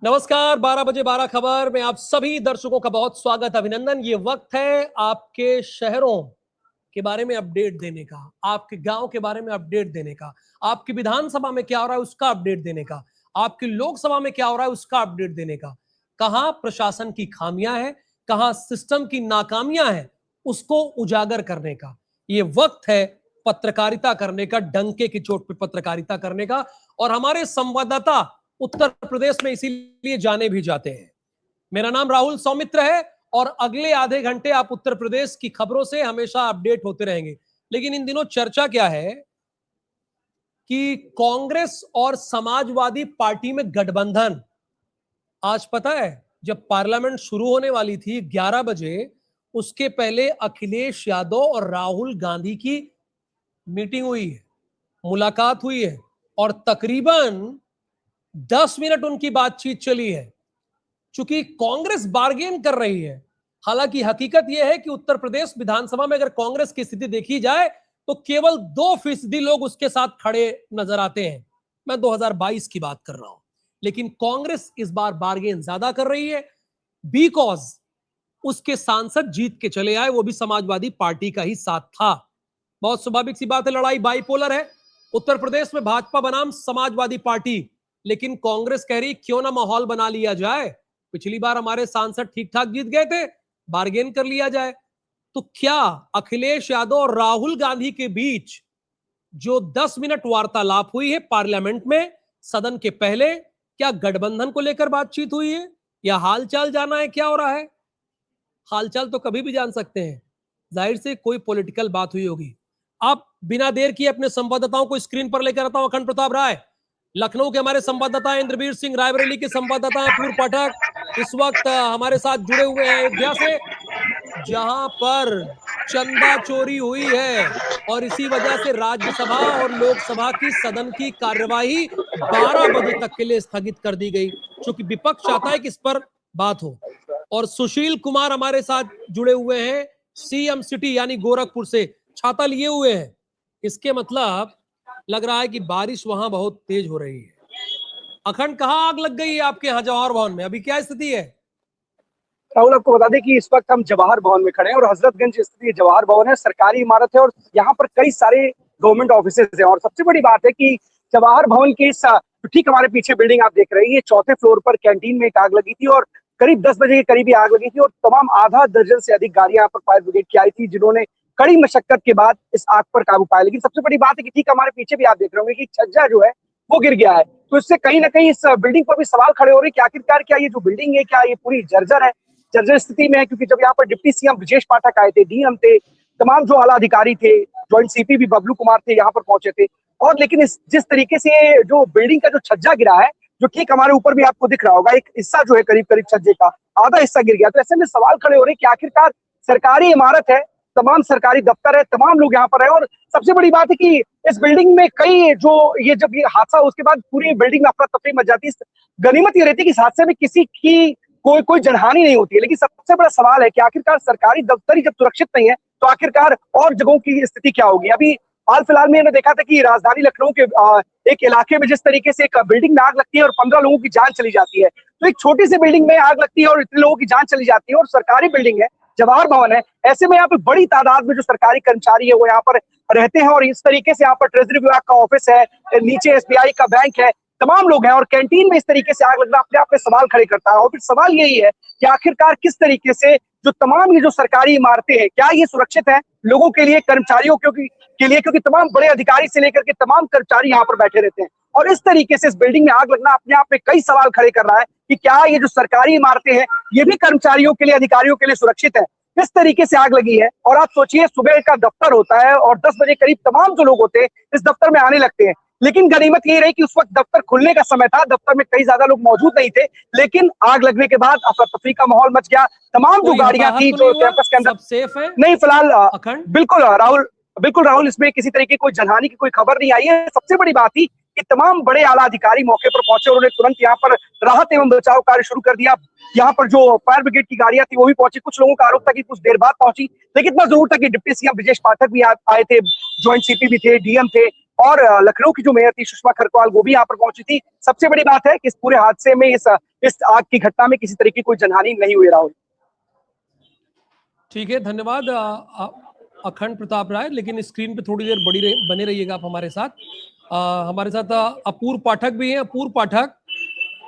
नमस्कार, 12 बजे 12 खबर में आप सभी दर्शकों का बहुत स्वागत, अभिनंदन। ये वक्त है आपके शहरों के बारे में अपडेट देने का, आपके गांव के बारे में अपडेट देने का, आपकी विधानसभा में क्या हो रहा है उसका अपडेट देने का, आपकी लोकसभा में क्या हो रहा है उसका अपडेट देने का। कहां प्रशासन की खामियां हैं, कहां सिस्टम की नाकामियां हैं, उसको उजागर करने का ये वक्त है। पत्रकारिता करने का, डंके की चोट पे पत्रकारिता करने का। और हमारे संवाददाता उत्तर प्रदेश में इसीलिए जाने भी जाते हैं। मेरा नाम राहुल सौमित्र है और अगले आधे घंटे आप उत्तर प्रदेश की खबरों से हमेशा अपडेट होते रहेंगे। लेकिन इन दिनों चर्चा क्या है कि कांग्रेस और समाजवादी पार्टी में गठबंधन। आज पता है, जब पार्लियामेंट शुरू होने वाली थी 11 बजे, उसके पहले अखिलेश यादव और राहुल गांधी की मीटिंग हुई है, मुलाकात हुई है और तकरीबन 10 मिनट उनकी बातचीत चली है। चूंकि कांग्रेस बार्गेन कर रही है, हालांकि हकीकत यह है कि उत्तर प्रदेश विधानसभा में अगर कांग्रेस की स्थिति देखी जाए तो केवल 2% लोग उसके साथ खड़े नजर आते हैं। मैं 2022 की बात कर रहा हूं। लेकिन कांग्रेस इस बार बार्गेन ज्यादा कर रही है, बिकॉज उसके सांसद जीत के चले आए, वो भी समाजवादी पार्टी का ही साथ था। बहुत स्वाभाविक सी बात है, लड़ाई बाइपोलर है। उत्तर प्रदेश में भाजपा बनाम समाजवादी पार्टी, लेकिन कांग्रेस कह रही क्यों ना माहौल बना लिया जाए। पिछली बार हमारे सांसद ठीक ठाक जीत गए थे, बार्गेन कर लिया जाए। तो क्या अखिलेश यादव और राहुल गांधी के बीच जो 10 मिनट वार्तालाप हुई है पार्लियामेंट में, सदन के पहले, क्या गठबंधन को लेकर बातचीत हुई है या हालचाल जाना है, क्या हो रहा है? हालचाल तो कभी भी जान सकते हैं, जाहिर से कोई पॉलिटिकल बात हुई होगी। आप बिना देर किए अपने संवाददाताओं को स्क्रीन पर लेकर आता हूं। अखंड प्रताप राय लखनऊ के हमारे संवाददाता, इंद्रवीर सिंह रायबरेली के संवाददाता हैं, पूर्व पाठक इस वक्त हमारे साथ जुड़े हुए हैं अयोध्या से, जहां पर चंदा चोरी हुई है और इसी वजह से राज्यसभा और लोकसभा की सदन की कार्यवाही 12 बजे तक के लिए स्थगित कर दी गई, क्योंकि विपक्ष चाहता है कि इस पर बात हो। और सुशील कुमार हमारे साथ जुड़े हुए हैं सीएम सिटी यानी गोरखपुर से, छाता लिए हुए हैं। इसके मतलब लग रहा है कि बारिश वहां बहुत तेज हो रही है। अखंड, कहां आग लग गई है आपके यहाँ जवाहर भवन में, अभी क्या स्थिति है? राहुल, आपको बता दें कि इस वक्त हम जवाहर भवन में खड़े हैं और हजरतगंज स्थित जवाहर भवन है, सरकारी इमारत है और यहाँ पर कई सारे गवर्नमेंट ऑफिसेज हैं। और सबसे बड़ी बात है कि जवाहर भवन के ठीक हमारे पीछे बिल्डिंग आप देख रहे हैं, ये 4थे फ्लोर पर कैंटीन में एक आग लगी थी और करीब 10 बजे के करीब आग लगी थी और तमाम आधा दर्जन से अधिक गाड़ियां यहाँ पर फायर ब्रिगेड की आई थी, जिन्होंने कड़ी मशक्कत के बाद इस आग पर काबू पाया। लेकिन सबसे बड़ी बात है कि ठीक हमारे पीछे भी आप देख रहे होंगे कि छज्जा जो है वो गिर गया है। तो इससे कहीं ना कहीं इस बिल्डिंग पर भी सवाल खड़े हो रहे हैं कि आखिरकार क्या ये जो बिल्डिंग है, क्या ये पूरी जर्जर है, जर्जर स्थिति में है। क्योंकि जब यहाँ पर डिप्टी सीएम ब्रजेश पाठक आए थे, डीएम थे, तमाम जो आला अधिकारी थे, ज्वाइंट सीपी भी बबलू कुमार थे, यहाँ पर पहुंचे थे। और लेकिन जिस तरीके से जो बिल्डिंग का जो छज्जा गिरा है, जो ठीक हमारे ऊपर भी आपको दिख रहा होगा, एक हिस्सा जो है करीब करीब छज्जे का आधा हिस्सा गिर गया। तो ऐसे में सवाल खड़े हो रहे हैं कि आखिरकार सरकारी इमारत है, तमाम सरकारी दफ्तर है, तमाम लोग यहाँ पर है और सबसे बड़ी बात है कि इस बिल्डिंग में कई जो जब ये हादसा उसके बाद पूरी बिल्डिंग में अफरा तफरी मच जाती है। गनीमत ये रहती है कि इस हादसे में किसी की कोई जनहानि नहीं होती है। लेकिन सबसे बड़ा सवाल है कि आखिरकार सरकारी दफ्तर ही जब सुरक्षित नहीं है तो आखिरकार और जगहों की स्थिति क्या होगी। अभी हाल फिलहाल में देखा था कि राजधानी लखनऊ के एक इलाके में जिस तरीके से एक बिल्डिंग में आग लगती है और 15 लोगों की जान चली जाती है, तो एक छोटी सी बिल्डिंग में आग लगती है और इतने लोगों की जान चली जाती है और सरकारी बिल्डिंग है, जवाहर भवन है। ऐसे में यहाँ पे बड़ी तादाद में जो सरकारी कर्मचारी है वो यहाँ पर रहते हैं और इस तरीके से यहाँ पर ट्रेजरी विभाग का ऑफिस है, नीचे एसबीआई का बैंक है, तमाम लोग हैं और कैंटीन में इस तरीके से आग लगना अपने आप में सवाल खड़े करता है। और फिर सवाल यही है कि आखिरकार किस तरीके से जो तमाम ये जो सरकारी इमारतें हैं, क्या ये सुरक्षित है लोगों के लिए, कर्मचारियों के लिए, क्योंकि तमाम बड़े अधिकारी से लेकर के तमाम कर्मचारी यहाँ पर बैठे रहते हैं। और इस तरीके से इस बिल्डिंग में आग लगना अपने आप में कई सवाल खड़े कर रहा है कि क्या ये जो सरकारी इमारतें हैं ये भी कर्मचारियों के लिए, अधिकारियों के लिए सुरक्षित है। किस तरीके से आग लगी है। और आप सोचिए, सुबह का दफ्तर होता है और 10 बजे करीब तमाम जो लोग होते हैं इस दफ्तर में आने लगते हैं। लेकिन गनीमत ये रही कि उस वक्त दफ्तर खुलने का समय था, दफ्तर में कई ज्यादा लोग मौजूद नहीं थे, लेकिन आग लगने के बाद अफरा तफरी का माहौल मच गया। तमाम जो गाड़ियां थी जो कैंपस के अंदर, सेफ है नहीं फिलहाल बिल्कुल राहुल, इसमें किसी तरह की कोई जनहानि की कोई खबर नहीं आई है। सबसे बड़ी बात थी कि तमाम बड़े आला अधिकारी मौके पर पहुंचे और उन्होंने तुरंत यहाँ पर राहत एवं बचाव कार्य शुरू कर दिया। यहाँ पर जो फायर ब्रिगेड की गाड़ियां थी वो भी पहुंची। कुछ लोगों का आरोप था कि कुछ देर बाद पहुंची, लेकिन इतना जरूर था कि डिप्टी सीएम ब्रजेश पाठक भी आए थे, ज्वाइंट सीपी भी थे, डीएम थे और लखनऊ की जो मेयर थी सुषमा खरकवाल वो भी यहाँ पर पहुंची थी। सबसे बड़ी बात है कि इस पूरे हादसे में, इस इस आग की घटना में किसी तरह की कोई जनहानि नहीं हुई। राहुल, ठीक है, धन्यवाद अखंड प्रताप राय। लेकिन स्क्रीन पे थोड़ी देर बने रहिएगा आप हमारे साथ। हमारे साथ अपूर्व पाठक भी हैं। अपूर्व पाठक,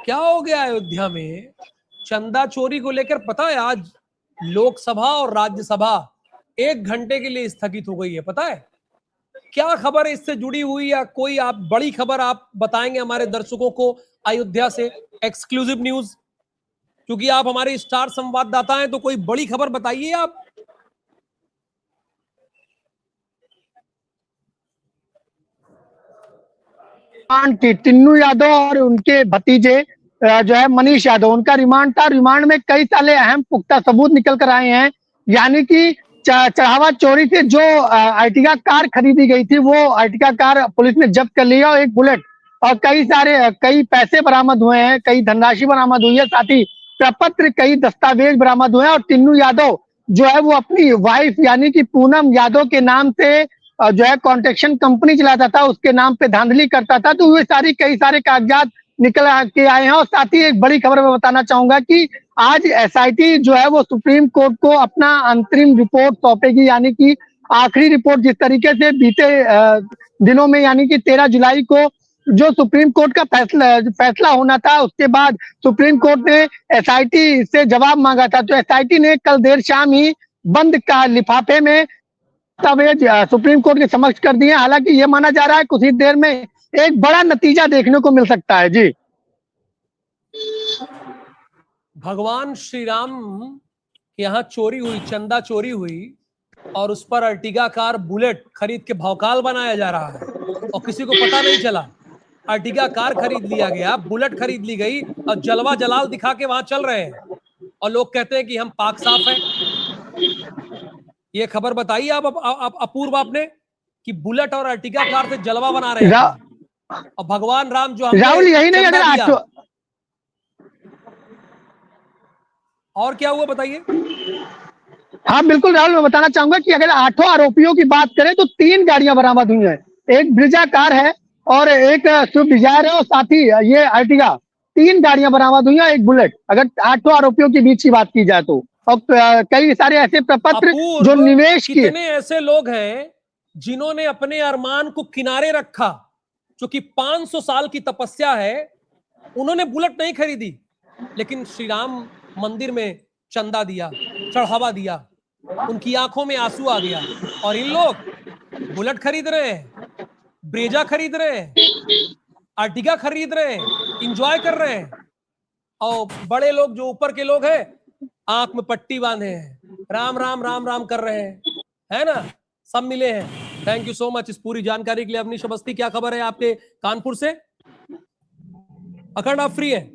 क्या हो गया अयोध्या में चंदा चोरी को लेकर? पता है आज लोकसभा और राज्यसभा 1 घंटे के लिए स्थगित हो गई है, पता है? क्या खबर है इससे जुड़ी हुई, या कोई आप बड़ी खबर आप बताएंगे हमारे दर्शकों को अयोध्या से? एक्सक्लूसिव न्यूज, क्योंकि आप हमारे स्टार संवाददाता हैं, तो कोई बड़ी खबर बताइए आप। टिन्नू यादव और उनके भतीजे जो है मनीष यादव, उनका रिमांड था। रिमांड में कई सारे अहम पुख्ता सबूत निकल कर आए हैं। यानी कि चढ़ावा चोरी से जो अर्टिगा कार खरीदी गई थी, वो अर्टिगा कार पुलिस ने जब्त कर लिया, और एक बुलेट और कई पैसे बरामद हुए हैं, कई धनराशि बरामद हुई है, साथ ही प्रपत्र, कई दस्तावेज बरामद हुए हैं। और टिन्नू यादव जो है वो अपनी वाइफ यानी कि पूनम यादव के नाम से जो है कॉन्ट्रैक्शन कंपनी चलाता था, उसके नाम पे धांधली करता था। तो ये कई सारे कागजात निकल के आए हैं। और साथ ही एक बड़ी खबर मैं बताना चाहूंगा कि आज एसआईटी जो है वो सुप्रीम कोर्ट को अपना अंतरिम रिपोर्ट सौंपेगी। यानी कि आखिरी रिपोर्ट, जिस तरीके से बीते दिनों में यानी कि 13 जुलाई को जो सुप्रीम कोर्ट का फैसला होना था, उसके बाद सुप्रीम कोर्ट ने एसआईटी से जवाब मांगा था। तो एसआईटी ने कल देर शाम ही बंद का लिफाफे में दस्तावेज सुप्रीम कोर्ट के समक्ष कर दिए। हालांकि ये माना जा रहा है कुछ ही देर में एक बड़ा नतीजा देखने को मिल सकता है। जी, भगवान श्री राम के यहाँ चोरी हुई, चंदा चोरी हुई, और उस पर अर्टिगा कार बुलेट खरीद के भौकाल बनाया जा रहा है, और किसी को पता नहीं चला। अर्टिगा कार खरीद लिया गया, बुलेट खरीद ली गई, और जलवा जलाल दिखा के वहां चल रहे हैं, और लोग कहते हैं कि हम पाक साफ हैं। ये खबर बताइए आप अपूर्व आपने, कि बुलेट और अर्टिगा कार से जलवा बना रहे हैं, और भगवान राम जो राहुल यही नहीं, अगर और क्या हुआ बताइए। हाँ बिल्कुल राहुल, मैं बताना चाहूंगा कि अगर 8 आरोपियों की बात करें तो 3 गाड़ियां बरामद हुई हैं। एक ब्रिजा कार है और एक स्विफ्ट डिजायर है, और साथ ही ये अर्टिगा, 3 गाड़ियां बरामद हुई हैं, एक बुलेट, अगर 8 आरोपियों के बीच की बात की जाए तो। और कई सारे ऐसे प्रपत्र जो निवेश किए। कितने ऐसे लोग हैं जिन्होंने अपने अरमान को किनारे रखा, जो कि 500 साल की तपस्या है, उन्होंने बुलेट नहीं खरीदी, लेकिन श्री राम मंदिर में चंदा दिया, चढ़ावा दिया, उनकी आंखों में आंसू आ गया। और इन लोग बुलेट खरीद रहे हैं, ब्रेजा खरीद रहे हैं, अर्टिगा खरीद रहे हैं, इंजॉय कर रहे हैं, और बड़े लोग जो ऊपर के लोग हैं आंख में पट्टी बांधे हैं, राम राम राम राम कर रहे हैं, है ना? सब मिले हैं। थैंक यू सो मच इस पूरी जानकारी के लिए। अवनीश अवस्थी, क्या खबर है आपके कानपुर से? अखंड, आप फ्री हैं?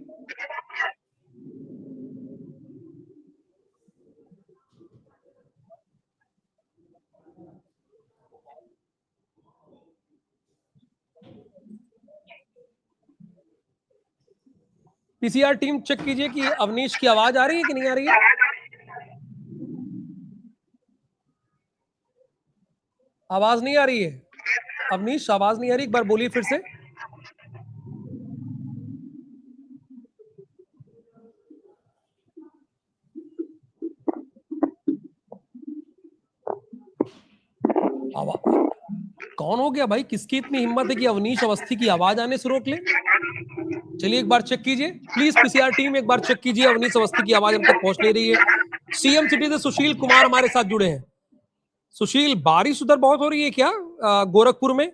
पीसीआर टीम चेक कीजिए कि अवनीश की आवाज आ रही है कि नहीं आ रही है। आवाज नहीं आ रही है अवनीश, आवाज नहीं आ रही, एक बार बोलिए फिर से। कौन हो गया भाई, किसकी इतनी हिम्मत है कि अवनीश अवस्थी की आवाज आने से रोक ले? चलिए एक बार चेक कीजिए प्लीज, पीसीआर टीम एक बार चेक कीजिए, अवनीश अवस्थी की आवाज हम तक पहुंच नहीं रही है। सीएम सिटी से सुशील कुमार हमारे साथ जुड़े हैं। सुशील, बारिश उधर बहुत हो रही है क्या गोरखपुर में?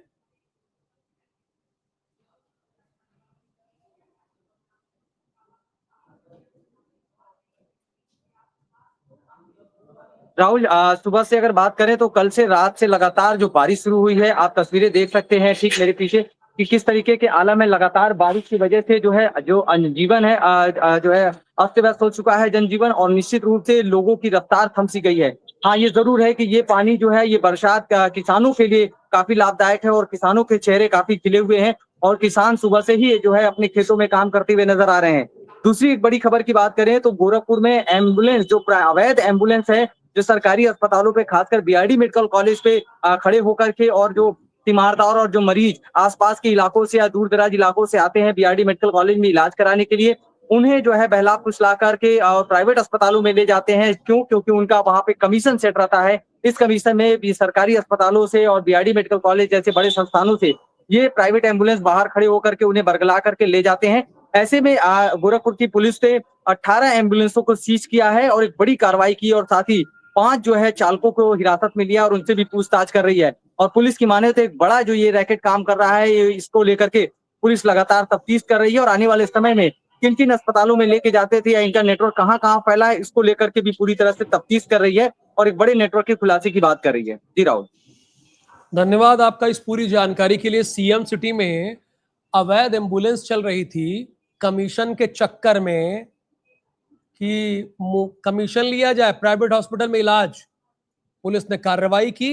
राहुल, सुबह से अगर बात करें तो कल से रात से लगातार जो बारिश शुरू हुई है, आप तस्वीरें देख सकते हैं ठीक मेरे पीछे कि किस तरीके के आलम है। लगातार बारिश की वजह से जो है जो जनजीवन है जो है अस्त व्यस्त हो चुका है जनजीवन, और निश्चित रूप से लोगों की रफ्तार थम सी गई है। हाँ, ये जरूर है कि ये पानी जो है, ये बरसात किसानों के लिए काफी लाभदायक है, और किसानों के चेहरे काफी खिले हुए हैं, और किसान सुबह से ही जो है अपने खेतों में काम करते हुए नजर आ रहे हैं। दूसरी एक बड़ी खबर की बात करें तो गोरखपुर में एम्बुलेंस, जो अवैध एम्बुलेंस है, जो सरकारी अस्पतालों पे, खासकर बीआरडी मेडिकल कॉलेज पे खड़े होकर के, और जो तीमारदार और जो मरीज आसपास के इलाकों से या दूर दराज इलाकों से आते हैं बीआरडी मेडिकल कॉलेज में इलाज कराने के लिए, उन्हें जो है बहला फुसला करके और प्राइवेट अस्पतालों में ले जाते हैं। क्यों? क्योंकि उनका वहां पे कमीशन सेट रहता है। इस कमीशन में भी सरकारी अस्पतालों से और बीआरडी मेडिकल कॉलेज जैसे बड़े संस्थानों से ये प्राइवेट एम्बुलेंस बाहर खड़े होकर के उन्हें बरगला करके ले जाते हैं। ऐसे में गोरखपुर की पुलिस ने 18 एम्बुलेंसों को सीज किया है और एक बड़ी कार्रवाई की और साथ ही 5 जो है चालकों को हिरासत में लिया और उनसे भी पूछताछ कर रही है। और पुलिस की माने तो एक बड़ा जो ये रैकेट काम कर रहा है, ये इसको लेकर के पुलिस लगातार तफ्तीश कर रही है और आने वाले समय में किन-किन अस्पतालों में लेके जाते थे या इनका नेटवर्क कहाँ-कहाँ फैला है, इसको लेकर के भी पूरी तरह से तफ्तीश कर रही है और एक बड़े नेटवर्क के खुलासे की बात कर रही है। जी राहुल। धन्यवाद आपका इस पूरी जानकारी के लिए। सीएम सिटी में अवैध एम्बुलेंस चल रही थी कमीशन के चक्कर में कि कमीशन लिया जाए प्राइवेट हॉस्पिटल में इलाज। पुलिस ने कार्रवाई की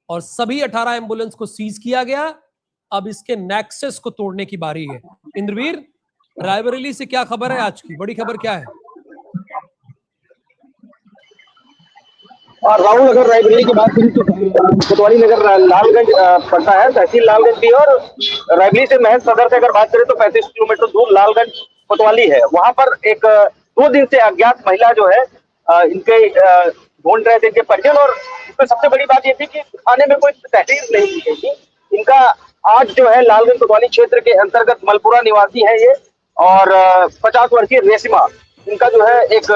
और सभी 18 एम्बुलेंस को सीज किया गया। अब इसके नेक्सस को तोड़ने की बारी है। इंद्रवीर, रायबरेली से क्या खबर है? आज की बड़ी खबर क्या है? और राहुल, अगर रायबरेली की बात करें तो कोतवाली नगर लालगंज पड़ता है, तहसील लालगंज भी। और रायबरेली से महज सदर से अगर बात करें तो 35 किलोमीटर दूर लालगंज कोतवाली है। वहां पर एक 2 दिन से अज्ञात महिला जो है इनके ढूंढ रहे थे इनके परिजन। और इसमें सबसे बड़ी बात ये थी कि थाने में कोई तहरीर नहीं की गई थी। इनका आज जो है लालगंज कोतवाली क्षेत्र के अंतर्गत मलपुरा निवासी है ये, और 50 वर्षीय रेशमा। इनका जो है एक,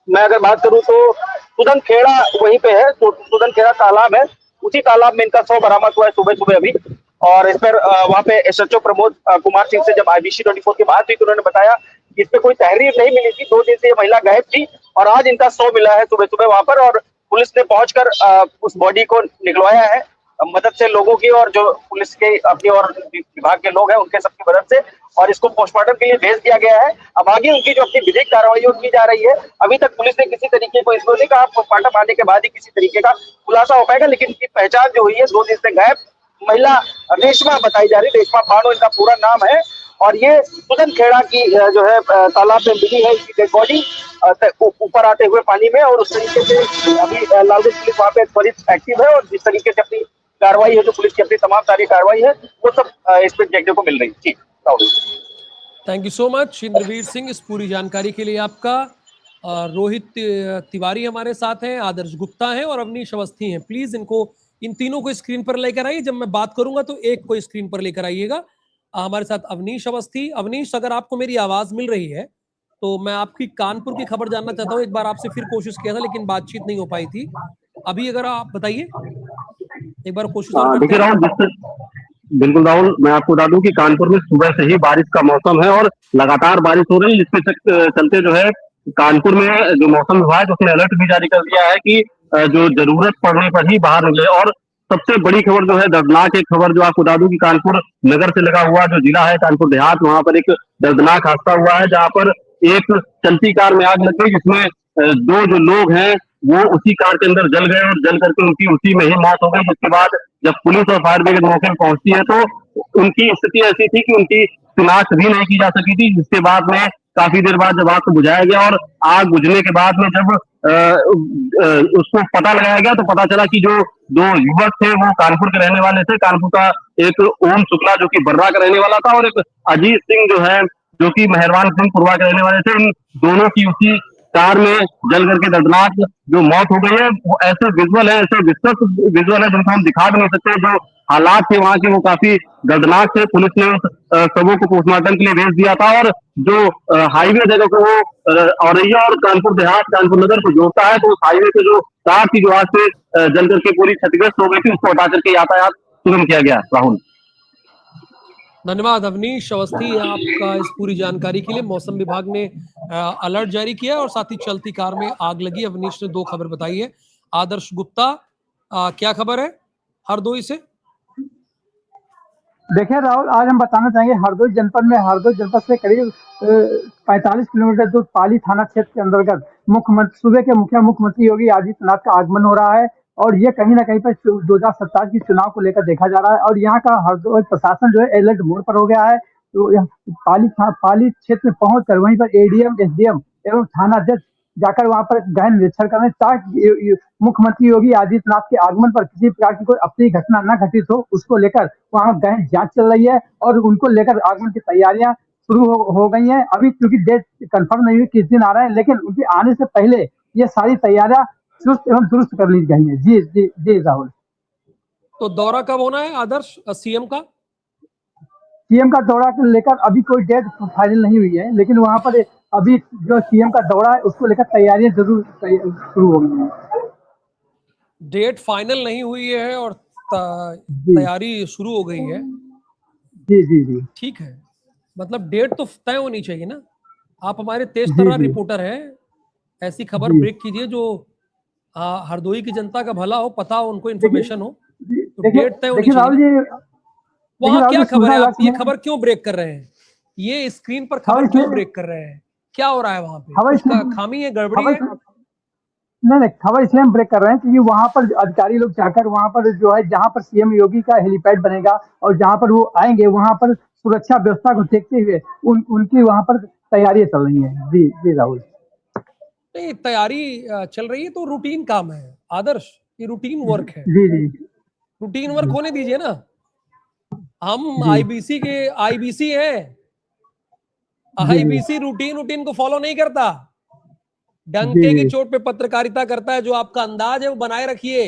मैं अगर बात करूं तो सुदन खेड़ा वहीं पे है, तो सुदन खेड़ा तालाब है, उसी तालाब में इनका शव बरामद हुआ है सुबह सुबह अभी। और इस पर वहां पे एसएचओ प्रमोद कुमार सिंह से जब IBC 24 की बात हुई तो उन्होंने बताया कि इस पे कोई तहरीर नहीं मिली थी। 2 दिन से ये महिला गायब थी और आज इनका शव मिला है सुबह सुबह वहां पर। और पुलिस ने पहुंचकर उस बॉडी को निकलवाया है मदद से लोगों की, और जो पुलिस के अपनी और विभाग के लोग हैं उनके सबकी मदद से, और इसको पोस्टमार्टम के लिए भेज दिया गया है। अब आगे उनकी जो अपनी विधिक कार्रवाई की जा रही है। अभी तक पुलिस ने किसी तरीके को इसको नहीं कहा, पोस्टमार्टम आने के बाद ही किसी तरीके का खुलासा हो पाएगा। लेकिन इनकी पहचान जो हुई है 2 दिन से गायब महिला रेशमा बताई जा रही है। रेशमा भानो इनका पूरा नाम है। और ये सुदन खेड़ा की जो है तालाब में मिली है इसकी डेड बॉडी ऊपर आते हुए पानी में। और उस तरीके से अभी लालगंज पुलिस वहां पे त्वरित एक्टिव है और जिस तरीके से अपनी कार्रवाई है, जो पुलिस की अपनी तमाम सारी कार्रवाई है, वो सब इस पर देखने को मिल रही है। Thank you so much Indraveer Singh इस पूरी जानकारी के लिए आपका। रोहित तिवारी हमारे साथ हैं, आदर्श गुप्ता हैं और अवनीश अवस्थी हैं। प्लीज इन तीनों को स्क्रीन पर लेकर आइए। जब मैं बात करूंगा तो एक को स्क्रीन पर लेकर आइएगा। हमारे साथ अवनीश अवस्थी। अवनीश, अगर आपको मेरी आवाज मिल रही है तो मैं आपकी कानपुर की खबर जानना चाहता हूँ। एक बार आपसे फिर कोशिश किया था लेकिन बातचीत नहीं हो पाई थी। अभी अगर आप बताइए, एक बार कोशिश और करते देखिए हैं। राहुल, बिल्कुल राहुल, मैं आपको बता दूं कि कानपुर में सुबह से ही बारिश का मौसम है और लगातार बारिश हो रही है, जिसके चलते जो है कानपुर में जो मौसम विभाग उसने अलर्ट भी जारी कर दिया है कि जो जरूरत पड़ने पर ही बाहर निकले। और सबसे बड़ी खबर जो है, दर्दनाक एक खबर जो आपको बता दूं कि कानपुर नगर से लगा हुआ जो जिला है कानपुर देहात, वहां पर एक दर्दनाक हादसा हुआ है जहां पर एक चलती कार में आग लग गई, जिसमें 2 जो लोग हैं वो उसी कार के अंदर जल गए और जल करके उनकी उसी में ही मौत हो गई। जिसके बाद जब पुलिस और फायर ब्रिगेड मौके पर पहुंचती है तो उनकी स्थिति ऐसी थी कि उनकी शिनाख्त भी नहीं की जा सकी थी। जिसके बाद में काफी देर बाद जब आग को बुझाया गया और आग बुझने के बाद में जब उसको पता लगाया गया तो पता चला कि जो 2 युवक थे वो कानपुर के रहने वाले थे। कानपुर का एक ओम शुक्ला जो कि बर्रा का रहने वाला था और एक अजीत सिंह जो है जो कि मेहरबान सिंह पुरवा के रहने वाले थे। इन दोनों की उसी कार में जल करके दर्दनाक जो मौत हो गई है। वो ऐसे विजुअल है, ऐसे विस्तृत विजुअल है जिनको हम दिखा भी नहीं सकते। जो हालात थे वहां के वो काफी दर्दनाक थे। पुलिस ने सबों को पोस्टमार्टम के लिए भेज दिया था और जो हाईवे जगह को वो औरैया और कानपुर देहात कानपुर नगर को जोड़ता है, तो उस हाईवे से जो कार थी जो आज से जल करके पूरी क्षतिग्रस्त हो गई थी, उसको हटा करके यातायात सुगम किया गया। राहुल, धन्यवाद अवनीश अवस्थी आपका इस पूरी जानकारी के लिए। मौसम विभाग ने अलर्ट जारी किया और साथ ही चलती कार में आग लगी। अवनीश ने 2 खबर बताई है। आदर्श गुप्ता, क्या खबर है हरदोई से? देखिए राहुल, आज हम बताना चाहेंगे हरदोई जनपद से करीब 45 किलोमीटर दूर पाली थाना क्षेत्र के अंतर्गत सूबे के मुख्यमंत्री योगी आदित्यनाथ का आगमन हो रहा है। और ये कहीं ना कहीं पर 2027 की चुनाव को लेकर देखा जा रहा है। और यहाँ का हरदोई प्रशासन जो है अलर्ट मोड पर हो गया है। तो पाली क्षेत्र में पहुंच कर वहीं पर ADM, SDM एवं थाना अध्यक्ष जाकर वहां पर गहन निरीक्षण करें ताकि मुख्यमंत्री योगी आदित्यनाथ के आगमन पर किसी प्रकार की कोई अप्रिय घटना न घटित हो, उसको लेकर वहां गहन जांच चल रही है। और उनको लेकर आगमन की तैयारियां हो गई हैं। अभी क्योंकि डेट कंफर्म नहीं हुई किस दिन आ रहे हैं, लेकिन उनके आने से पहले ये सारी तैयारियां चुस्त एवं दुरुस्त कर ली गई हैं। जी जी जी राहुल। तो दौरा कब होना है आदर्श सीएम का? सीएम का दौरा को लेकर अभी कोई डेट फाइनल नहीं हुई है, लेकिन वहां पर अभी जो सीएम का दौरा है उसको लेकर तैयारियां जरूर शुरू हो गई हैं। डेट फाइनल नहीं हुई है और जी तैयारी शुरू हो गई है। जी जी जी ठीक है, मतलब डेट तो तय होनी चाहिए ना। आप हमारे तेज जी तर्रा जी रिपोर्टर हैं, ऐसी खबर जी। ब्रेक कीजिए जो हरदोई की जनता का भला हो, पता हो, उनको देखिए इन्फॉर्मेशन हो। तो देखिए डेट तय होनी देखिए चाहिए राहुल ना। जी, वहां क्या खबर सूचना है? आप लक्ष्य ये में खबर क्यों ब्रेक कर रहे हैं? ये स्क्रीन पर खबर खबर क्यों इसलिए ब्रेक कर रहे हैं? क्या हो रहा है वहां पे? खबर कुछ इसलिए खामी है, गड़बड़ी खबर है? नहीं नहीं, खबर इसलिए हम ब्रेक कर रहे हैं क्योंकि वहां पर अधिकारी लोग जाकर वहां पर जो है जहां पर सीएम योगी का हेलीपैड बनेगा और जहां पर वो आएंगे वहां पर सुरक्षा व्यवस्था को देखते हुए उनकी वहां पर तैयारियां चल रही हैं। जी जी राहुल। नहीं, तैयारी चल रही है तो रूटीन काम है आदर्श, ये रूटीन वर्क है। जी जी रूटीन वर्क होने दीजिए ना। हम जी आईबीसी है। जी जी आईबीसी रूटीन रूटीन को फॉलो नहीं करता, जी डंके की जी चोट पे पत्रकारिता करता है। जो आपका अंदाज है वो बनाए रखिए,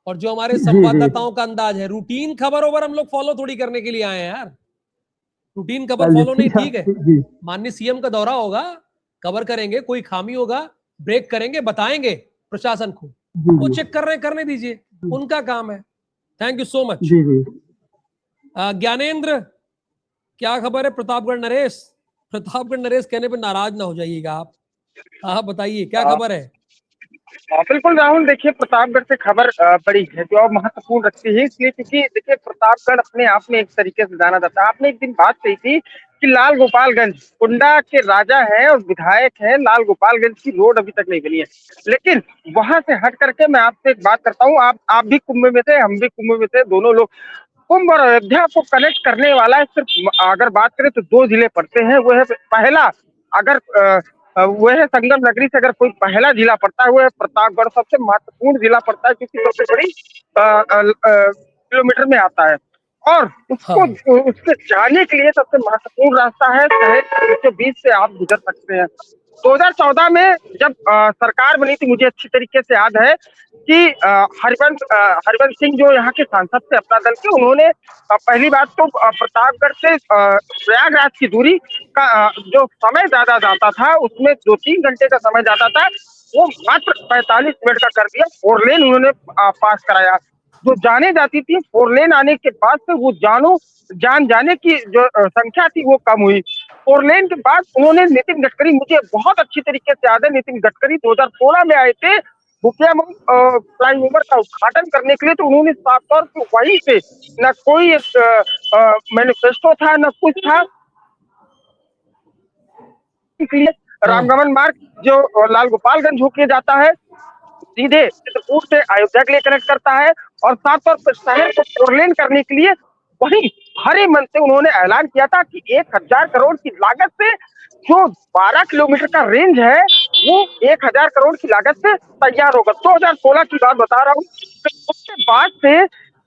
और जो हमारे जी जी। संवाददाताओं का अंदाज है। रूटीन खबर ओवर हम लोग फॉलो थोड़ी करने के लिए आए हैं यार। रूटीन खबर चलिए फॉलो नहीं, ठीक है। ठीक है। जी माननीय सीएम का दौरा होगा, कवर करेंगे, कोई खामी होगा ब्रेक करेंगे, बताएंगे प्रशासन को। जी वो जी चेक कर रहे हैं, करने दीजिए, उनका काम है। Thank you so much. जी जी। ज्ञानेंद्र, क्या खबर है? प्रतापगढ़ नरेश कहने पे नाराज ना हो जाइएगा आप। हाँ बताइए, क्या खबर है? बिल्कुल राहुल, देखिए प्रतापगढ़ से खबर बड़ी है जो अब महत्वपूर्ण रखती है, इसलिए क्योंकि देखिए प्रतापगढ़ अपने आप में एक तरीके से जाना जाता है। आपने एक दिन बात कही थी कि लाल गोपालगंज कुंडा के राजा है और विधायक है, लाल गोपालगंज की रोड अभी तक नहीं बनी है। लेकिन वहां से हट करके मैं आपसे एक बात करता हूँ। आप भी कुंभ में थे, हम भी कुंभ में थे, दोनों लोग। कुंभ और अयोध्या को कनेक्ट करने वाला सिर्फ अगर बात करें तो दो जिले पड़ते हैं। वो है पहला, अगर वो है संगम नगरी से अगर कोई पहला जिला पड़ता है वो है प्रतापगढ़। सबसे महत्वपूर्ण जिला पड़ता है क्योंकि सबसे बड़ी किलोमीटर में आता है। और उसको हाँ उसके जाने के लिए सबसे महत्वपूर्ण रास्ता है शहर के बीचों बीच से आप गुजर सकते हैं। 2014 में जब सरकार बनी थी, मुझे अच्छी तरीके से याद है कि हरिवंश सिंह जो यहाँ के सांसद थे अपना दल के, उन्होंने पहली बात तो प्रतापगढ़ से प्रयागराज की दूरी का जो समय ज्यादा जाता था उसमें 2-3 घंटे का समय जाता था, वो मात्र 45 मिनट का कर दिया। 4 लेन उन्होंने पास कराया। जो जाने जाती थी 4 लेन आने के बाद से वो जान जाने की जो संख्या थी वो कम हुई। 4 लेन के बाद उन्होंने नितिन गडकरी, मुझे बहुत अच्छी तरीके से याद है, नितिन गडकरी 2016 में आए थे बुकियामंग फ्लाईओवर का उद्घाटन करने के लिए। तो उन्होंने साफ तौर पर वहीं से, न कोई मैनिफेस्टो था न कुछ था, इसलिए हाँ रामगमन मार्ग जो लाल गोपालगंज होके जाता है सीधे चित्रकूट से अयोध्या के लिए कनेक्ट करता है, और साथ तौर पर शहर को 4 लेन करने के लिए वही हरे मन से उन्होंने ऐलान किया था कि 1000 करोड़ की लागत से जो 12 किलोमीटर का रेंज है वो 1000 करोड़ की लागत से तैयार होगा। 2016 की बात बता रहा हूँ। उसके बाद से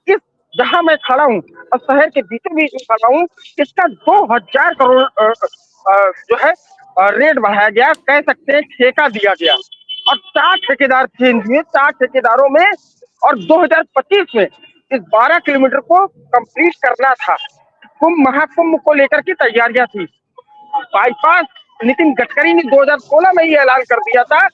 इस जहां मैं खड़ा हूँ और शहर के बीचों बीच में खड़ा हूँ, इसका 2000 करोड़ जो है रेट बढ़ाया गया, कह सकते हैं ठेका दिया गया। और 4 ठेकेदार चेंज हुए, 4 ठेकेदारों में, और 2025 में इस 12 किलोमीटर को कंप्लीट करना था। महाकुंभ को लेकर की तैयारियां थी। बाईपास नितिन गडकरी ने 2016 में ही ऐलान कर दिया था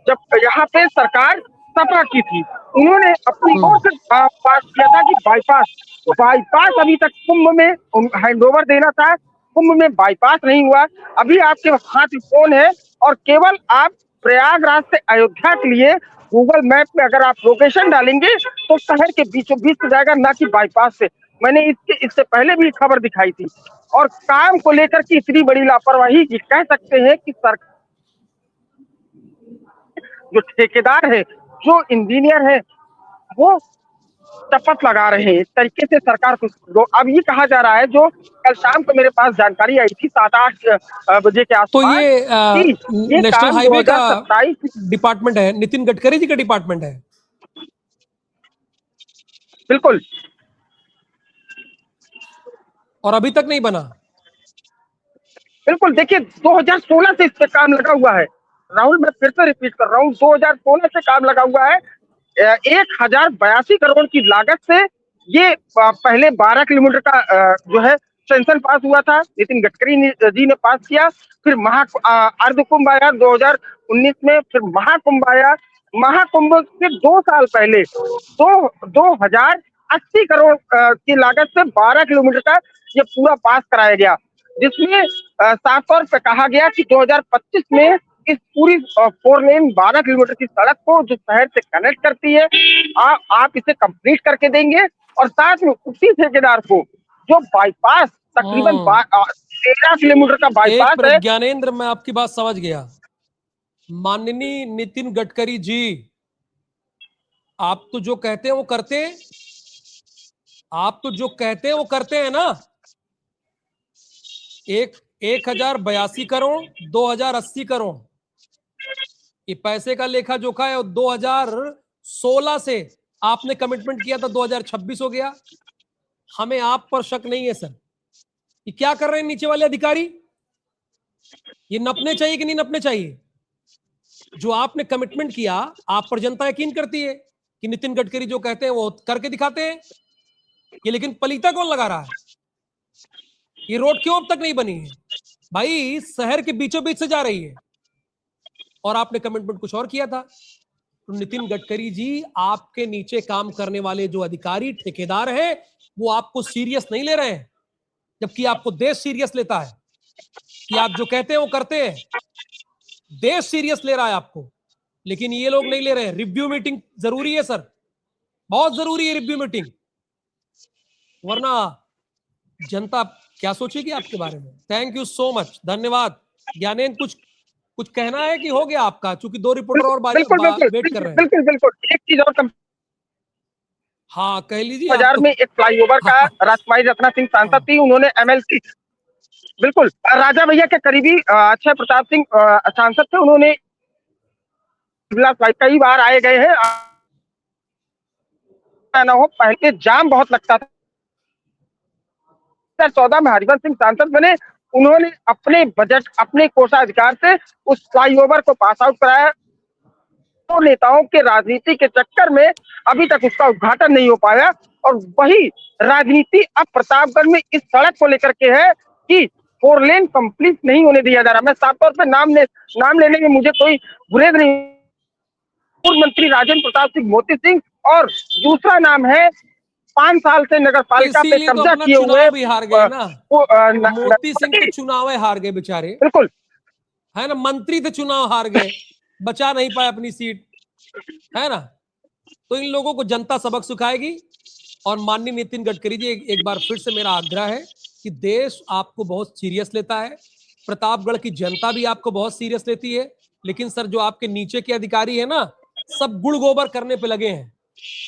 जब यहाँ पे सरकार सपा की थी। उन्होंने अपनी ओर से पास किया था कि बाईपास अभी तक कुंभ में हैंडओवर देना था, कुंभ में बाईपास नहीं हुआ। अभी आपके हाथ में फोन है और केवल आप प्रयागराज से अयोध्या के लिए गूगल मैप में अगर आप लोकेशन डालेंगे तो शहर के बीचों बीच से जाएगा, ना कि बाईपास से। मैंने इससे पहले भी खबर दिखाई थी। और काम को लेकर की इतनी बड़ी लापरवाही की, कह सकते हैं कि सरकार, जो ठेकेदार है, जो इंजीनियर है, वो शपथ लगा रहे हैं। इस तरीके से सरकार को अब ये कहा जा रहा है, जो कल शाम को मेरे पास जानकारी आई थी 7-8 बजे के तो आसपास, ये कि ये नेशनल काम हाईवे का 2027, डिपार्टमेंट है, नितिन गडकरी जी का डिपार्टमेंट है। बिल्कुल। और अभी तक नहीं बना। बिल्कुल, देखिए 2016 से इस पे काम लगा हुआ है राहुल। मैं फिर से रिपीट कर रहा हूँ, 2016 से काम लगा हुआ है। 1082 करोड़ की लागत से ये पहले 12 किलोमीटर का जो है सेंक्शन पास हुआ था, नितिन गडकरी जी ने पास किया। फिर अर्ध कुंभ आया 2019 में, फिर महाकुंभ आया। महाकुंभ के 2 साल पहले 2080 करोड़ की लागत से 12 किलोमीटर का ये पूरा पास कराया गया, जिसमें साफ तौर पे कहा गया कि 2025 में इस पूरी 4 लेन 12 किलोमीटर की सड़क को जो शहर से कनेक्ट करती है, आप इसे कंप्लीट करके देंगे। और साथ में उसी ठेकेदार को जो बाईपास तकरीबन 13 किलोमीटर का बाईपास है। ज्ञानेंद्र, मैं आपकी बात समझ गया। माननीय नितिन गडकरी जी, आप तो जो कहते हैं वो करते हैं, आप तो जो कहते हैं वो करते हैं ना। 1082 करोड़, 2080 करोड़, ये पैसे का लेखा जोखा है। 2016 से आपने कमिटमेंट किया था, 2026 हो गया। हमें आप पर शक नहीं है सर। ये क्या कर रहे हैं नीचे वाले अधिकारी? ये नपने चाहिए कि नहीं नपने चाहिए? जो आपने कमिटमेंट किया, आप पर जनता यकीन करती है कि नितिन गडकरी जो कहते हैं वो करके दिखाते हैं। ये लेकिन पलीता कौन लगा रहा है? ये रोड क्यों अब तक नहीं बनी है? भाई शहर के बीचों बीच से जा रही है और आपने कमिटमेंट कुछ और किया था। तो नितिन गडकरी जी, आपके नीचे काम करने वाले जो अधिकारी ठेकेदार हैं वो आपको सीरियस नहीं ले रहे हैं, जबकि आपको देश सीरियस लेता है कि आप जो कहते हैं वो करते हैं। देश सीरियस ले रहा है आपको, लेकिन ये लोग नहीं ले रहे हैं। रिव्यू मीटिंग जरूरी है सर, बहुत जरूरी है रिव्यू मीटिंग, वरना जनता क्या सोचेगी आपके बारे में। थैंक यू सो मच, धन्यवाद। ज्ञानेंद्र, कुछ कहना है कि हो गया आपका? चूंकि 2 रिपोर्टर और वेट कर रहे हैं। बिल्कुल बिल्कुल, एक चीज और हाँ कह लीजिए। बाजार में एक फ्लाईओवर का राजकुमारी रत्ना सिंह सांसद थी, उन्होंने MLC, बिल्कुल राजा भैया के करीबी अक्षय प्रताप सिंह सांसद थे, उन्होंने कई बार आए गए हैं। ना हो, पहले जाम बहुत लगता था। 2014 में हरिवंश सिंह सांसद बने, उन्होंने अपने बजट, अपने कोषाधिकार से उस फ्लाईओवर को पास आउट कराया। तो नेताओं के राजनीति के चक्कर में अभी तक उसका उद्घाटन नहीं हो पाया। और वही राजनीति अब प्रतापगढ़ में इस सड़क को लेकर के है कि 4 लेन कंप्लीट नहीं होने दिया जा रहा। मैं साफ तौर पे नाम लेने में मुझे कोई गुरेज नहीं। पूर्व मंत्री राजेंद्र प्रताप सिंह मोती सिंह, और दूसरा नाम है 5 साल से नगर पालिका पे कब्जा किए हुए भी हार गए ना, मोती सिंह के चुनाव हार गए बेचारे। बिल्कुल है ना, मंत्री थे, चुनाव हार गए, बचा नहीं पाए अपनी सीट, है ना। तो इन लोगों को जनता सबक सिखाएगी। और माननीय नितिन गडकरी जी, एक बार फिर से मेरा आग्रह है कि देश आपको बहुत सीरियस लेता है, प्रतापगढ़ की जनता भी आपको बहुत सीरियस लेती है, लेकिन सर जो आपके नीचे के अधिकारी है ना, सब गुड़ गोबर करने पे लगे हैं।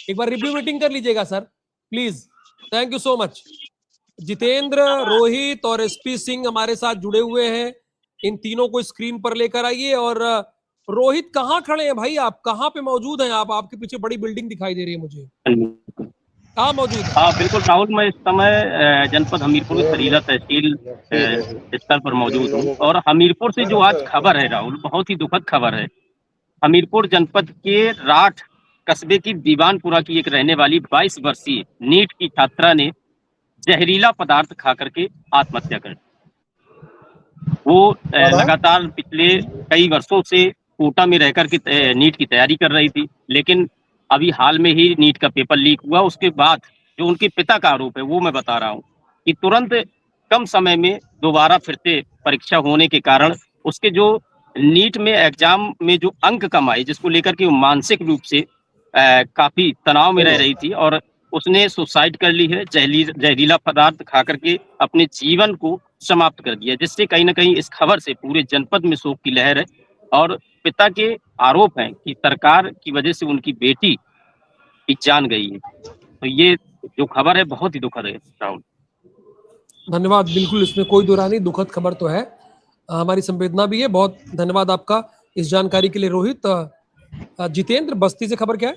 एक बार रिव्यू मीटिंग कर लीजिएगा sir, please. Thank you so much. Jitendra, Rohit और SP सिंह हमारे साथ जुड़े हुए हैं। इन तीनों को स्क्रीन पर लेकर आइए। और रोहित कहाँ खड़े हैं भाई, आप कहाँ पे मौजूद हैं? आप, आपके पीछे बड़ी बिल्डिंग दिखाई दे रही है मुझे, कहाँ मौजूद है? हाँ बिल्कुल राहुल, मैं इस समय जनपद हमीरपुर सरीला तहसील स्तर पर मौजूद हूँ। और हमीरपुर से जो आज खबर है राहुल, बहुत ही दुखद खबर है। हमीरपुर जनपद के राठ कस्बे की दीवानपुरा की एक रहने वाली 22 वर्षीय नीट की छात्रा ने जहरीला पदार्थ खा करके आत्महत्या कर दी। वो लगातार पिछले कई वर्षों से कोटा में रहकर के नीट की तैयारी कर रही थी, लेकिन अभी हाल में ही नीट का पेपर लीक हुआ। उसके बाद जो उनके पिता का आरोप है वो मैं बता रहा हूँ कि तुरंत कम समय में दोबारा फिर से परीक्षा होने के कारण उसके जो नीट में एग्जाम में जो अंक कम आए, जिसको लेकर के वो मानसिक रूप से काफी तनाव में रह रही थी और उसने सुसाइड कर ली है। जहरीला पदार्थ खा करके अपने जीवन को समाप्त कर दिया, जिससे कहीं ना कहीं इस खबर से पूरे जनपद में शोक की लहर है। और पिता के आरोप हैं कि सरकार की वजह से उनकी बेटी की जान गई है। तो ये जो खबर है बहुत ही दुखद है राहुल। धन्यवाद। बिल्कुल, इसमें कोई दो राय नहीं, दुखद खबर तो है, हमारी संवेदना भी है। बहुत धन्यवाद आपका इस जानकारी के लिए रोहित। जितेंद्र, बस्ती से खबर क्या है?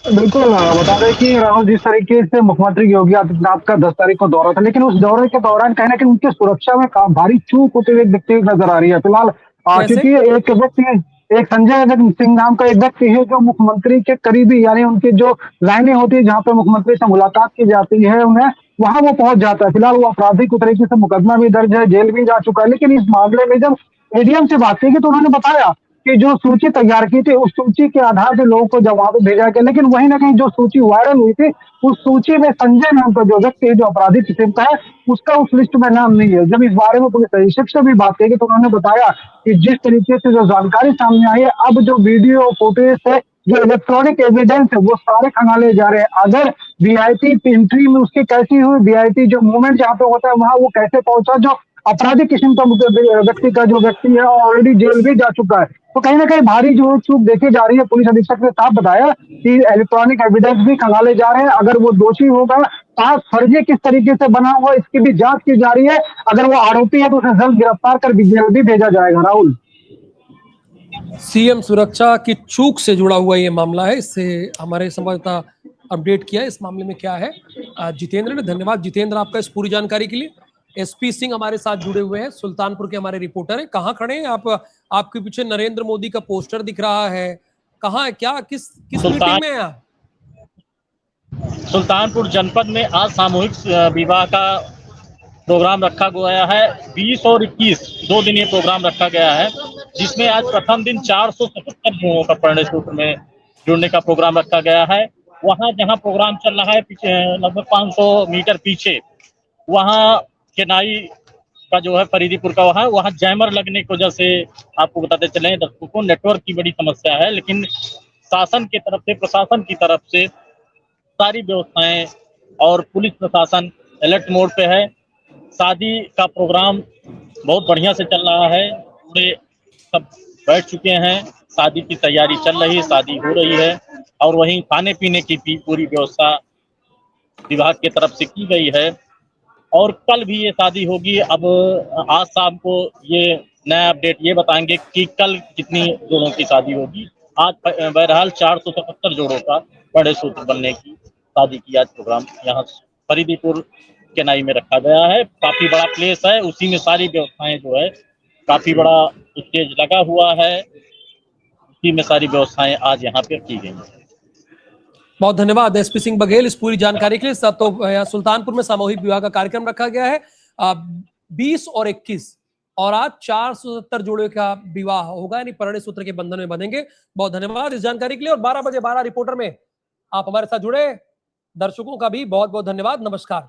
बिल्कुल बता दें कि राहुल, जिस तरीके से मुख्यमंत्री योगी आदित्यनाथ का 10 तारीख को दौरा था, लेकिन उस दौरे के दौरान कहीं ना कहीं उनकी सुरक्षा में भारी चूक होते हुए दिखती हुई नजर आ रही है फिलहाल। कैसे? क्योंकि एक व्यक्ति है, एक संजय सिंह नाम का एक व्यक्ति है जो मुख्यमंत्री के करीबी, यानी उनकी जो लाइनें होती है जहाँ पे मुख्यमंत्री से मुलाकात की जाती है उन्हें, वहां वो पहुंच जाता है। फिलहाल वो आपराधिक तरीके से मुकदमा भी दर्ज है, जेल भी जा चुका है। लेकिन इस मामले में जब एडीएम से बात की तो उन्होंने बताया कि जो सूची तैयार की थी उस सूची के आधार पर लोगों को जब वहां पे भेजा गया, लेकिन वहीं ना कहीं जो सूची वायरल हुई थी उस सूची में संजय नाम का जो व्यक्ति है जो आपराधिक किस्म का है उसका उस लिस्ट में नाम नहीं है। जब इस बारे में पुलिस अधीक्षक से भी बात की तो उन्होंने बताया कि जिस तरीके से जो जानकारी सामने आई है, अब जो वीडियो फुटेज है, जो इलेक्ट्रॉनिक एविडेंस है, वो सारे खंगाले जा रहे हैं। अगर वीआईपी एंट्री में उसकी कैसी हुई, वीआईपी जो मूवमेंट जहाँ पे होता है वहां वो कैसे पहुंचा, जो आपराधिक किस्म का व्यक्ति है ऑलरेडी जेल भी जा चुका है, तो कहीं ना कहीं भारी जो चूक देखी जा रही है। पुलिस अधीक्षक ने साफ बताया कि इलेक्ट्रॉनिक एविडेंस भी खंगाले जा रहे हैं। अगर वो दोषी होगा, साथ फर्जी किस तरीके से बना हुआ इसकी भी जांच की जा रही है। अगर वो आरोपी है तो उसे जल्द गिरफ्तार कर जेल भी भेजा जाएगा। राहुल, सीएम सुरक्षा की चूक से जुड़ा हुआ ये मामला है, इससे हमारे संवाददाता अपडेट किया है। इस मामले में क्या है जितेंद्र ने, धन्यवाद जितेंद्र आपका इस पूरी जानकारी के लिए। एसपी सिंह हमारे साथ जुड़े हुए हैं, सुल्तानपुर के हमारे रिपोर्टर हैं। कहाँ खड़े हैं आप? आपके पीछे नरेंद्र मोदी का पोस्टर दिख रहा है, कहाँ है, क्या किस मीटिंग में है आप? सुल्तानपुर जनपद में आज सामूहिक विवाह का प्रोग्राम रखा गया है। 20 और 21 2 दिन ये प्रोग्राम रखा गया है, जिसमें आज प्रथम दिन 477 लोगों का परिणय सूत्र में जुड़ने का प्रोग्राम रखा गया है। वहां जहां प्रोग्राम चल रहा है लगभग 500 मीटर पीछे, वहां केनाई का जो है फरीदीपुर का वहां जैमर लगने की वजह से आपको बताते चले दर्शकों को नेटवर्क की बड़ी समस्या है। लेकिन शासन की तरफ से, प्रशासन की तरफ से सारी व्यवस्थाएं और पुलिस प्रशासन अलर्ट मोड पे है। शादी का प्रोग्राम बहुत बढ़िया से चल रहा है, पूरे सब बैठ चुके हैं, शादी की तैयारी चल रही है, शादी हो रही है। और वहीं खाने पीने की भी पूरी व्यवस्था विभाग की तरफ से की गई है। और कल भी ये शादी होगी। अब आज शाम को ये नया अपडेट ये बताएंगे कि कल कितनी जोड़ों की शादी होगी। आज बहरहाल 477 जोड़ों का बड़े सूत्र बनने की शादी की आज प्रोग्राम यहाँ फरीदीपुर केनाई में रखा गया है। काफी बड़ा प्लेस है, उसी में सारी व्यवस्थाएं जो है, काफी बड़ा स्टेज लगा हुआ है, उसी में सारी व्यवस्थाएं आज यहाँ पे की गई हैं। बहुत धन्यवाद एसपी सिंह बघेल इस पूरी जानकारी के लिए। तो सुल्तानपुर में सामूहिक विवाह का कार्यक्रम रखा गया है 20 और 21, और आज 477 जोड़े का विवाह होगा, यानी परिणय सूत्र के बंधन में बंधेंगे। बहुत धन्यवाद इस जानकारी के लिए। और 12 बजे 12 रिपोर्टर में आप हमारे साथ जुड़े दर्शकों का भी बहुत बहुत धन्यवाद। नमस्कार।